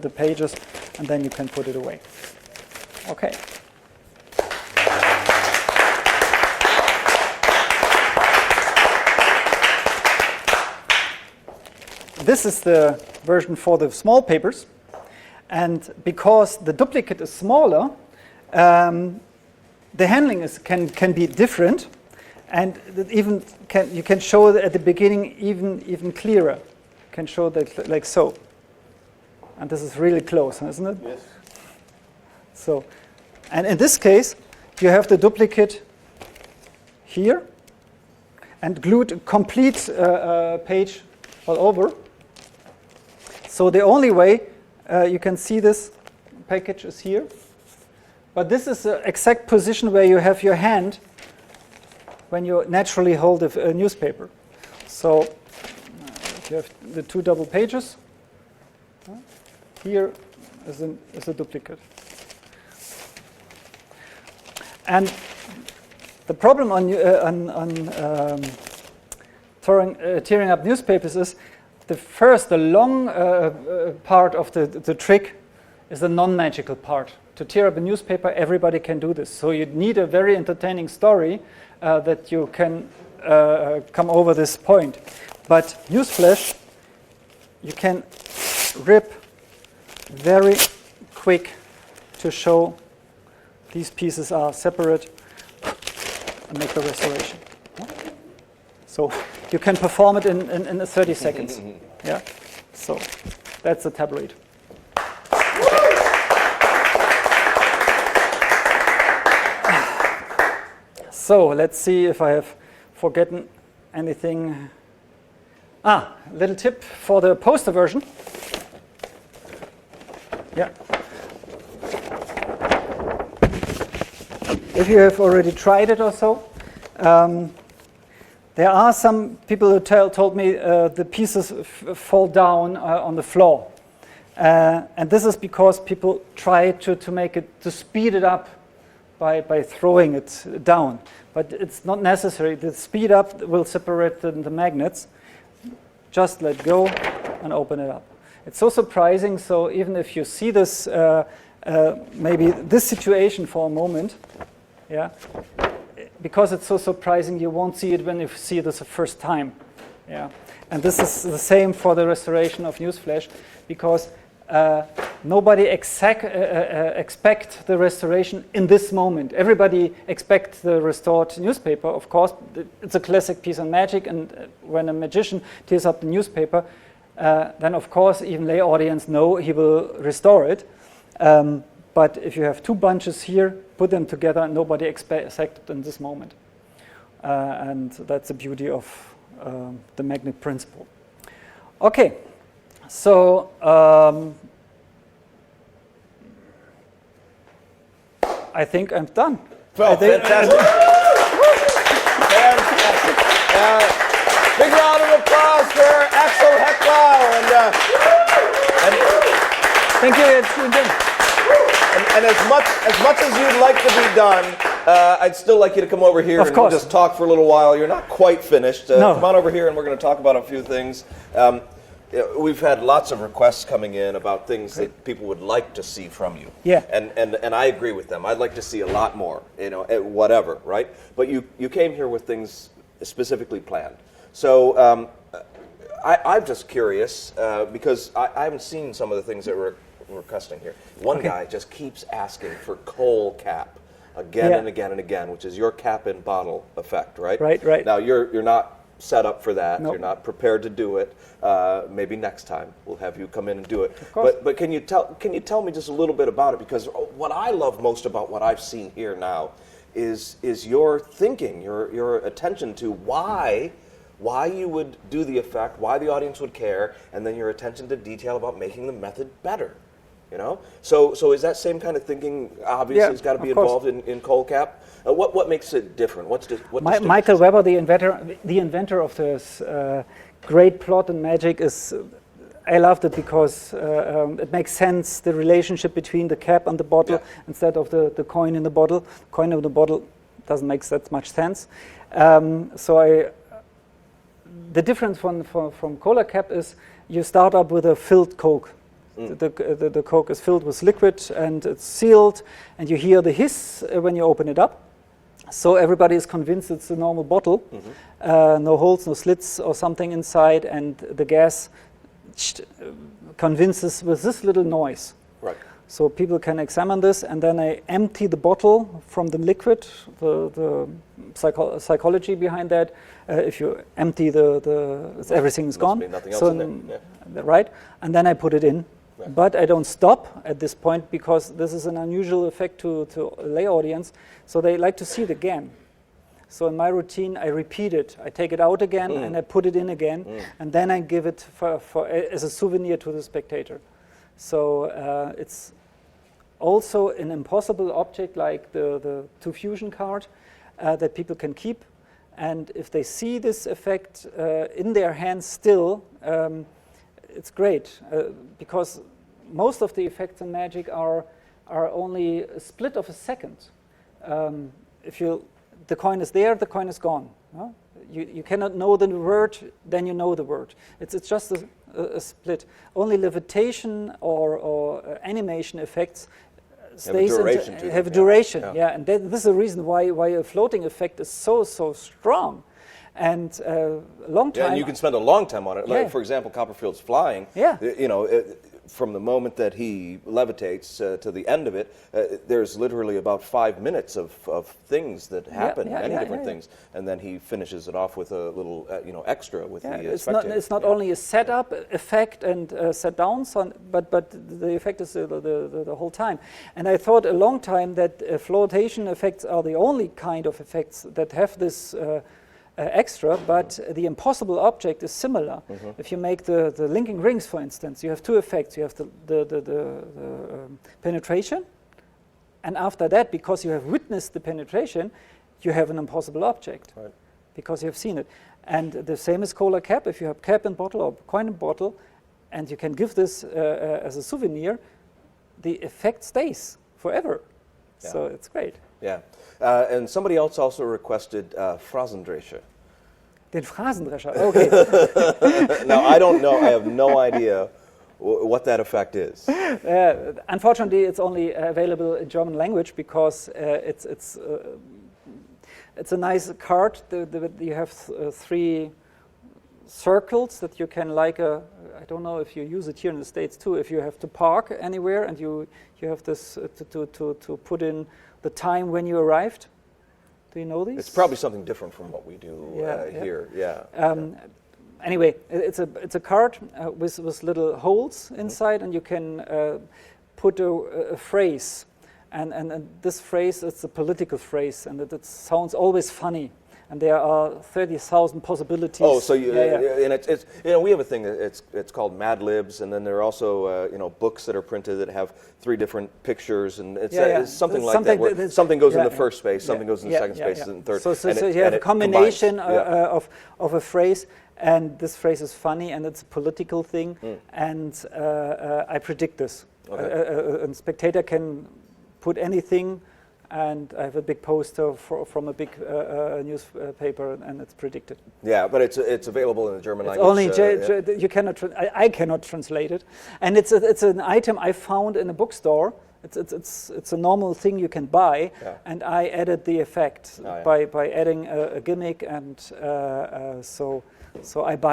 the pages, and then you can put it away. Okay. This is the version for the small papers, and because the duplicate is smaller, the handling can be different, and even you can show it at the beginning even clearer. You can show that like so, and this is really close, isn't it? Yes. So, and in this case, you have the duplicate here, and glued a complete page all over. So the only way you can see this package is here. But this is the exact position where you have your hand when you naturally hold a newspaper. So you have the two double pages. Here is a duplicate. And the problem on tearing up newspapers is the long part of the trick is the non-magical part. To tear up a newspaper, everybody can do this. So you need a very entertaining story that you can come over this point. But newsflash, you can rip very quick to show these pieces are separate and make the restoration. So you can perform it in 30 seconds. Yeah. So that's the tabloid. So let's see if I have forgotten anything. Little tip for the poster version. Yeah. If you have already tried it or so, there are some people who told me the pieces fall down on the floor. And this is because people try to speed it up by throwing it down. But it's not necessary. The speed up will separate the magnets. Just let go and open it up. It's so surprising, so even if you see this, maybe this situation for a moment, yeah, because it's so surprising, you won't see it when you see this the first time. Yeah, and this is the same for the restoration of newsflash, because nobody expect the restoration in this moment. Everybody expects the restored newspaper, of course. It's a classic piece of magic, and when a magician tears up the newspaper, then of course even lay audience know he will restore it. But if you have two bunches here, put them together, nobody expects it in this moment. And that's the beauty of the magnet principle. Okay, so I think I'm done. Well, fantastic. Fantastic. Big round of applause for Axel Hecklau. And thank you again. And as much as you'd like to be done, I'd still like you to come over here and we'll just talk for a little while. You're not quite finished. No. Come on over here and we're going to talk about a few things. We've had lots of requests coming in about things that people would like to see from you. Yeah. And I agree with them. I'd like to see a lot more, whatever, right? But you came here with things specifically planned. So I'm just curious, because I haven't seen some of the things that we're requesting here. One guy just keeps asking for coal cap again and again and again, which is your cap in bottle effect, right? Right. Now you're not set up for that. Nope. You're not prepared to do it. Maybe next time we'll have you come in and do it. Of course. But can you tell me just a little bit about it? Because what I love most about what I've seen here now is your thinking, your attention to why you would do the effect, why the audience would care, and then your attention to detail about making the method better. So is that same kind of thinking obviously has got to be involved in coal cap? What makes it different? Michael Weber, the inventor of this great plot in magic, I loved it because it makes sense, the relationship between the cap and the bottle instead of the coin in the bottle. Coin in the bottle doesn't make that much sense. The difference from cola cap is you start up with a filled Coke. The Coke is filled with liquid and it's sealed, and you hear the hiss when you open it up. So everybody is convinced it's a normal bottle, no holes, no slits or something inside, and the gas convinces with this little noise. Right. So people can examine this, and then I empty the bottle from the liquid. The psychology behind that, if you empty everything is gone. Nothing else in there. Right, and then I put it in. Right. But I don't stop at this point because this is an unusual effect to a lay audience. So they like to see it again. So in my routine, I repeat it. I take it out again and I put it in again, and then I give it as a souvenir to the spectator. So it's also an impossible object like the 2 fusion card that people can keep. And if they see this effect in their hands still, it's great because most of the effects in magic are only a split of a second. If the coin is there, the coin is gone. Huh? You cannot know the word, then you know the word. It's just a split. Only levitation or animation effects have a duration. Yeah, and this is the reason why a floating effect is so strong. And a long time. Yeah, and you can spend a long time on it. Like, for example, Copperfield's flying. Yeah. You know, from the moment that he levitates to the end of it, there's literally about 5 minutes of things that happen, many different things, and then he finishes it off with a little, extra with the spectator. It's not only a setup effect and set downs, but the effect is the whole time. And I thought a long time that flotation effects are the only kind of effects that have this. Extra, but the impossible object is similar. If you make the linking rings, for instance, you have 2 effects. You have the penetration, and after that, because you have witnessed the penetration, you have an impossible object, because you have seen it. And the same is cola cap. If you have cap in bottle or coin in bottle, and you can give this as a souvenir, the effect stays forever. Yeah. So it's great. Yeah. And somebody else also requested Phrasendrescher. Den Phrasendrescher, okay. Now, I don't know, I have no idea what that effect is. Unfortunately, it's only available in German language because it's a nice card. You have 3 circles that you can I don't know if you use it here in the States too, if you have to park anywhere and you have this to put in the time when you arrived. Do you know these? It's probably something different from what we do here. Yeah. Anyway, it's a card with little holes inside, and you can put a phrase, and this phrase is a political phrase, and it sounds always funny. And there are 30,000 possibilities. Oh, so and it's we have a thing that it's called Mad Libs, and then there are also books that are printed that have 3 different pictures, and it's something like that. Where something goes in the first space, something goes in the second space, and third. So you have a combination of a phrase, and this phrase is funny, and it's a political thing, and I predict this. Okay. A spectator can put anything. And I have a big poster from a big newspaper, and it's predicted. Yeah, but it's available in the German language. Only you cannot. I cannot translate it, and it's an item I found in a bookstore. It's a normal thing you can buy, and I added the effect by adding a gimmick, and so I buy.